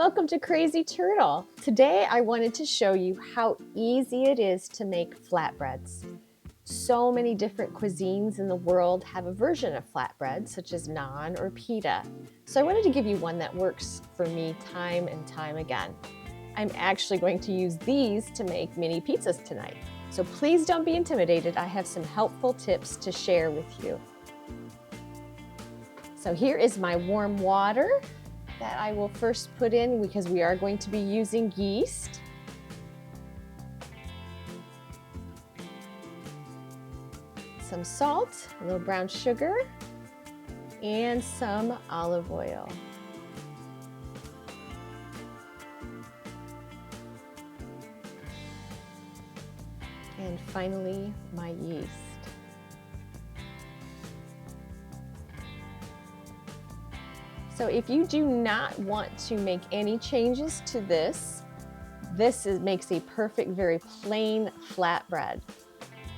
Welcome to Crazy Turtle. Today I wanted to show you how easy it is to make flatbreads. So many different cuisines in the world have a version of flatbread, such as naan or pita. So I wanted to give you one that works for me time and time again. I'm actually going to use these to make mini pizzas tonight. So please don't be intimidated. I have some helpful tips to share with you. So here is my warm water that I will first put in because we are going to be using yeast. Some salt, a little brown sugar, and some olive oil. And finally, my yeast. So if you do not want to make any changes to this, makes a perfect, very plain flatbread.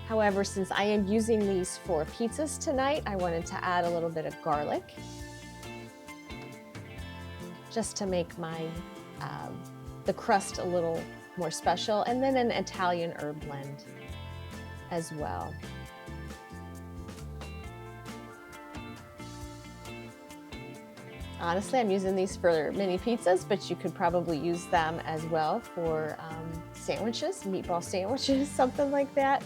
However, since I am using these for pizzas tonight, I wanted to add a little bit of garlic just to make the crust a little more special, and then an Italian herb blend as well. Honestly, I'm using these for mini pizzas, but you could probably use them as well for sandwiches, meatball sandwiches, something like that.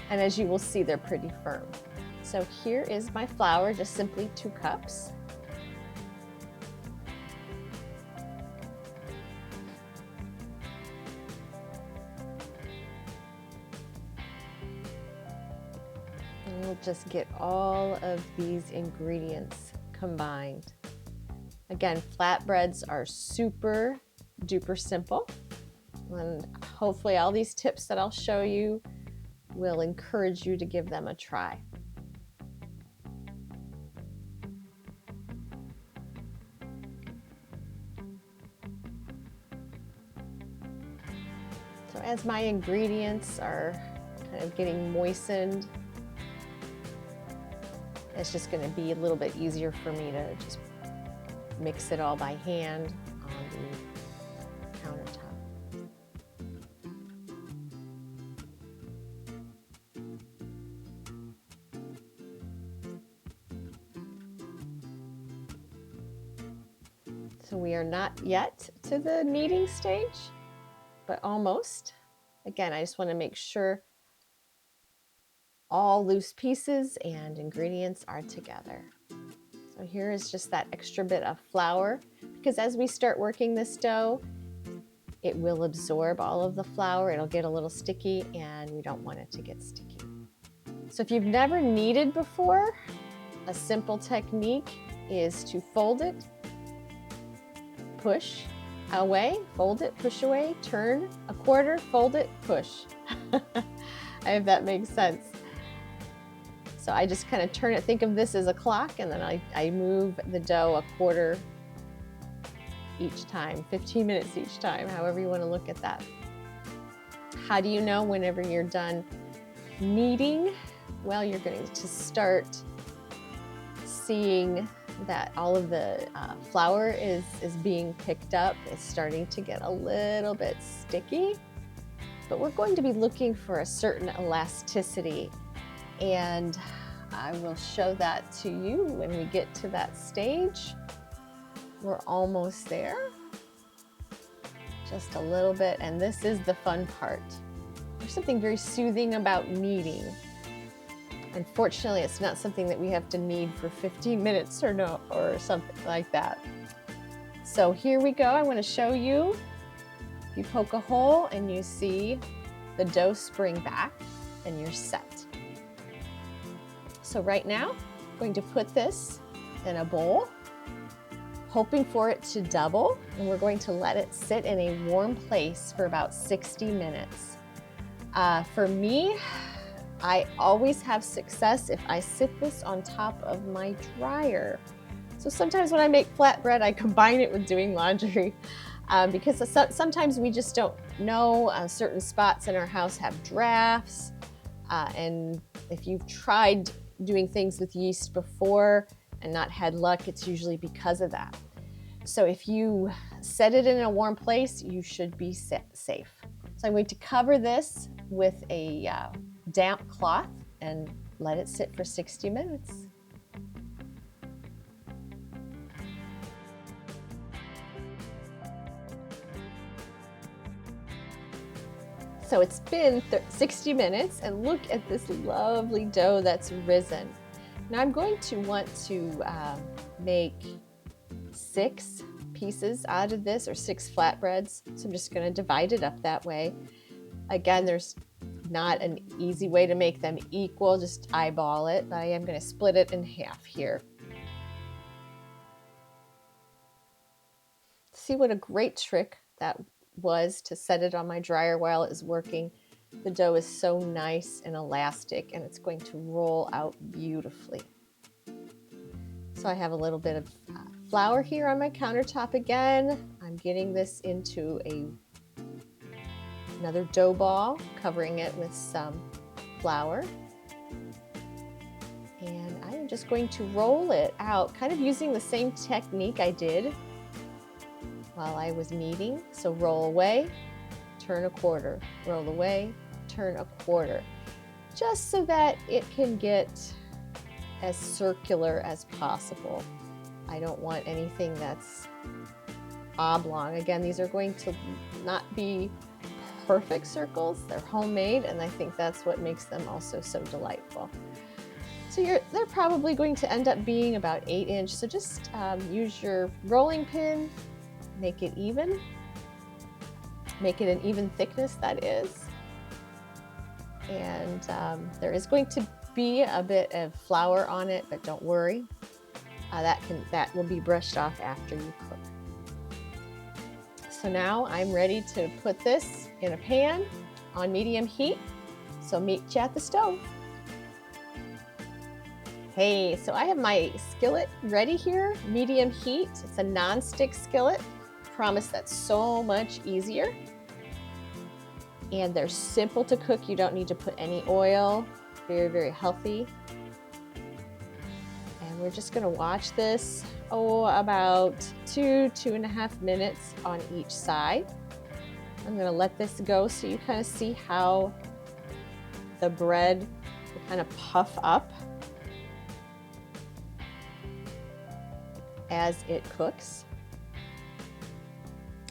And as you will see, they're pretty firm. So here is my flour, just simply 2 cups. And we'll just get all of these ingredients combined. Again, flatbreads are super duper simple, and hopefully all these tips that I'll show you will encourage you to give them a try. So as my ingredients are kind of getting moistened, it's just going to be a little bit easier for me to just mix it all by hand on the countertop. So we are not yet to the kneading stage, but almost. Again, I just want to make sure all loose pieces and ingredients are together. So here is just that extra bit of flour, because as we start working this dough, it will absorb all of the flour. It'll get a little sticky, and we don't want it to get sticky. So if you've never kneaded before, a simple technique is to fold it, push away, fold it, push away, turn a quarter, fold it, push. I hope that makes sense. So I just kind of turn it, think of this as a clock, and then I move the dough a quarter each time, 15 minutes each time, however you want to look at that. How do you know whenever you're done kneading? Well, you're going to start seeing that all of the flour is being picked up. It's starting to get a little bit sticky, but we're going to be looking for a certain elasticity, and I will show that to you when we get to that stage. We're almost there, just a little bit, and this is the fun part. There's something very soothing about kneading. Unfortunately, it's not something that we have to knead for 15 minutes or something like that. So here we go. I want to show you. You poke a hole and you see the dough spring back, and you're set. So right now, I'm going to put this in a bowl, hoping for it to double, and we're going to let it sit in a warm place for about 60 minutes. For me, I always have success if I sit this on top of my dryer. So sometimes when I make flatbread, I combine it with doing laundry because sometimes we just don't know. Certain spots in our house have drafts, and if you've tried doing things with yeast before and not had luck, it's usually because of that. So if you set it in a warm place, you should be safe. So I'm going to cover this with a damp cloth and let it sit for 60 minutes. So it's been 60 minutes, and look at this lovely dough that's risen. Now I'm going to want to make 6 pieces out of this, or 6 flatbreads. So I'm just going to divide it up that way. Again, there's not an easy way to make them equal, just eyeball it, but I am going to split it in half here. See what a great trick that was to set it on my dryer while it was working. The dough is so nice and elastic, and it's going to roll out beautifully. So I have a little bit of flour here on my countertop again. I'm getting this into another dough ball, covering it with some flour. And I am just going to roll it out, kind of using the same technique I did while I was kneading. So roll away, turn a quarter, roll away, turn a quarter, just so that it can get as circular as possible. I don't want anything that's oblong. Again, these are going to not be perfect circles. They're homemade, and I think that's what makes them also so delightful. So they're probably going to end up being about 8 inch. So just use your rolling pin, make it even, make it an even thickness, that is. And there is going to be a bit of flour on it, but don't worry, that will be brushed off after you cook. So now I'm ready to put this in a pan on medium heat. So meet you at the stove. Hey, so I have my skillet ready here, medium heat. It's a non-stick skillet. Promise that's so much easier. And they're simple to cook. You don't need to put any oil. Very, very healthy. And we're just gonna watch this, about 2.5 minutes on each side. I'm gonna let this go so you kind of see how the bread will kind of puff up as it cooks.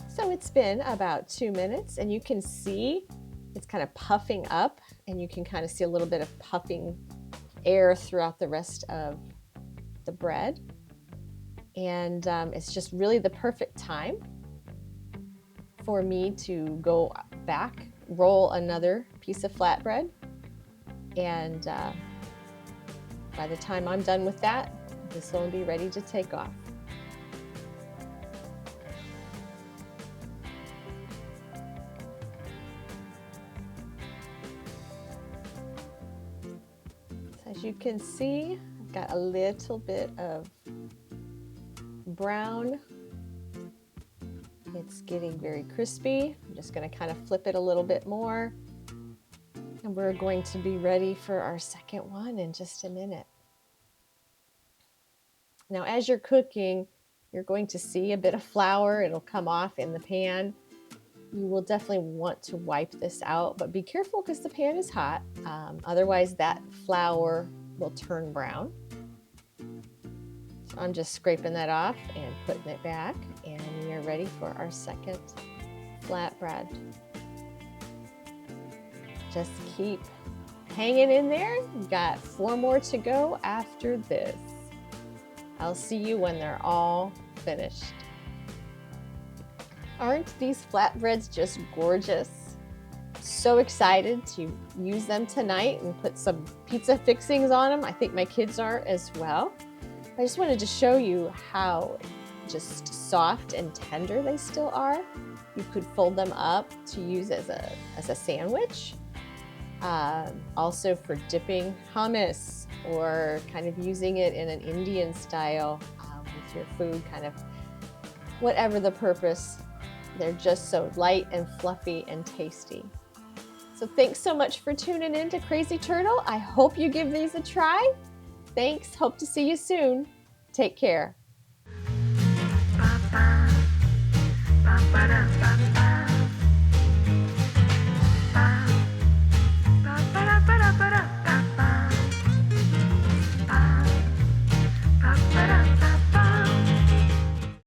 So it's been about 2 minutes, and you can see it's kind of puffing up, and you can kind of see a little bit of puffing air throughout the rest of the bread. And it's just really the perfect time for me to go back, roll another piece of flatbread, and by the time I'm done with that, this will be ready to take off. As you can see, I've got a little bit of brown. It's getting very crispy. I'm just going to kind of flip it a little bit more. And we're going to be ready for our second one in just a minute. Now, as you're cooking, you're going to see a bit of flour. It'll come off in the pan. You will definitely want to wipe this out, but be careful because the pan is hot. Otherwise, that flour will turn brown. So I'm just scraping that off and putting it back, and we are ready for our second flatbread. Just keep hanging in there. We've got 4 more to go after this. I'll see you when they're all finished. Aren't these flatbreads just gorgeous? So excited to use them tonight and put some pizza fixings on them. I think my kids are as well. I just wanted to show you how just soft and tender they still are. You could fold them up to use as a sandwich. Also for dipping hummus, or kind of using it in an Indian style with your food, kind of whatever the purpose. They're just so light and fluffy and tasty. So thanks so much for tuning in to Crazy Turtle. I hope you give these a try. Thanks. Hope to see you soon. Take care.